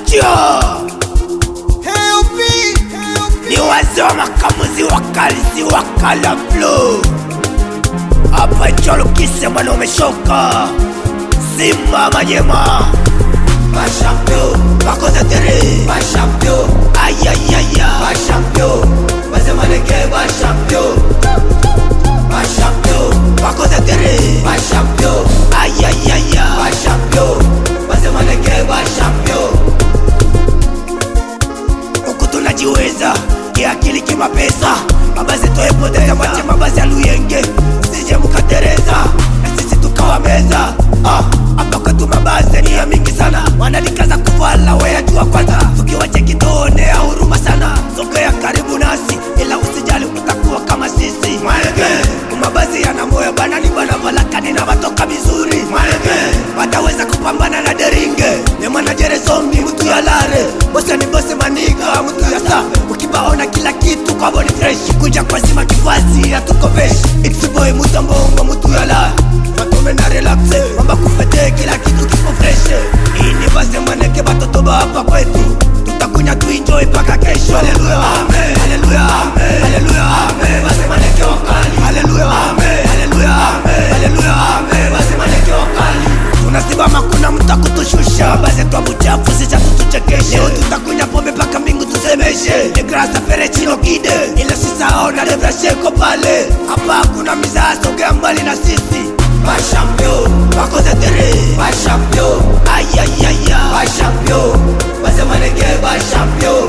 Acha ni wazee wa makamuzi wakali, si wakala flow. Hapa Njolo Kise bwana umeshoka. Simba Manyema Bashampio, Bakoza Tere Bashampio, ayayaya Bashampio, Bazemaneke Bashampio, Bashampio, Bakoza Tere Bashampio, ayayaya Bashampio, Bazemaneke Bashampio. Huku tunajiweza kiakili kimapesa. Mabazi toepoteza mache mabazi ya Luyenge. Sije mukatereza na sisi tukawameza. Hapa kwetu mabazi ni ya mingi sana. Wanalikaza kuvala weya jua kwanza. Tukiwache tuonea huruma sana. Sogea karibu nasi ila usijali utakuwa kama sisi. Maleke Mabazi yana moyo bana ni bana valakani na watoka vizuri. Maleke Wataweza kupambana na deringe. Ni mwanajere zombi mtu ya lare. Bose ni bose maniga mtu ya sa. Ukibaona kila kitu kwa boni fresh. Kuja kwa zima kifazi ya tuko fresh. X-boy muta mbongo mtu ya lare. Matume na relaxe mamba kufete kila kitu kipo fresh. Ini base maneke batoto ba hapa kwetu. Tutakunya tu enjoy paka kesho. Hallelujah amen, hallelujah amen, hallelujah amen. Base maneke wakali, Hallelujah amen, hallelujah amen, hallelujah amen. Base maneke wakali. Tunasimama kuna mtu kutushusha. Baze twa buchafu sisa tutuchekeshe. Leo tutakunya pombe paka mbingu tusemeshe. Ni grasa Ferechino Kide ila sisaona Debra Sheko pale. Hapa kuna mizaa sogea mbali na sisi. Bashampio, Bakoza Tere Bashampio, ayayaya Bashampio, Bazemaneke Bashampio,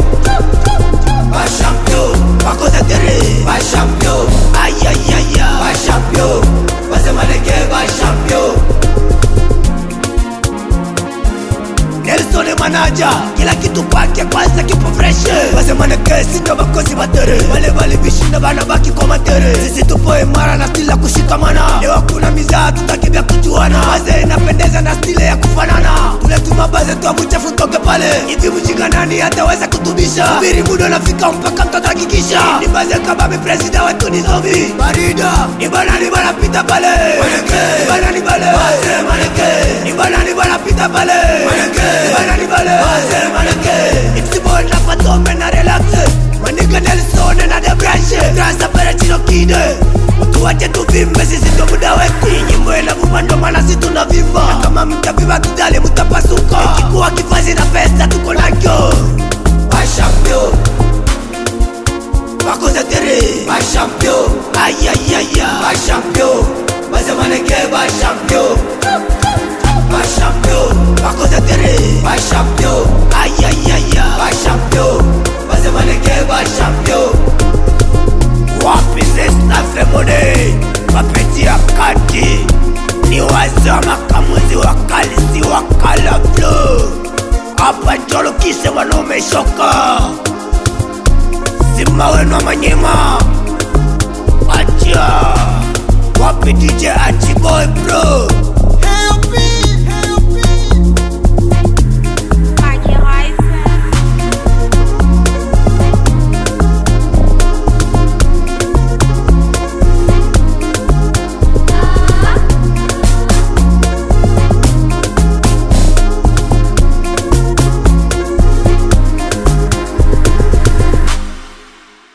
Bashampio, Bakoza Tere Bashampio, ayayaya Bashampio, Bazemaneke Bashampio. Nelson manaja kila kitu kwake kwanza kipo fresh. Bazemaneke sindo bakozi batere. Wale wale bishinda bana baki kwa matere. Sisi tupo imara na stila kushikamana. Leo kuna mizaa tutakibia kujuana. Baze inapendeza na stile ya kufanana. Tuletuma baze tuwa mchafu toke pale. Hivi mjinga nani hataweza kutubisha? Subiri muda nafika mpaka mtatahakikisha. Ni baze kababe presida wetu ni zombi. Barida ni bana pita pale. Maleke Ni bana Bazemaneke, ni bana pita pale. Maleke Ni bana Bazemaneke, X-boy na Fatome na relax. Maniga Nelson na Debrashe. Grasa Ferechino Kide. Watu wache tuvimbe sisi ndo muda wetu. Nyimbo ina vuma ndo maana sisi tunavimba. Na kama mtaviva tujali mutapasuka. Ikikuwa kifazi na pesa tuko nakyo. Bashampio, Bakoza Tere Bashampio, ayayaya Bashampio, Bazemaneke Bashampio, Bashampio, Bakoza Tere Bashampio, ayayaya Bashampio, Bazemaneke Bashampio. Wapi zesta femone wapetia kati. Ni wazee wa makamuzi wakali, si wakala flow. Hapa Njolo Kise bwana umeshoka. Simba wenu wa Manyema. Acha wapi DJ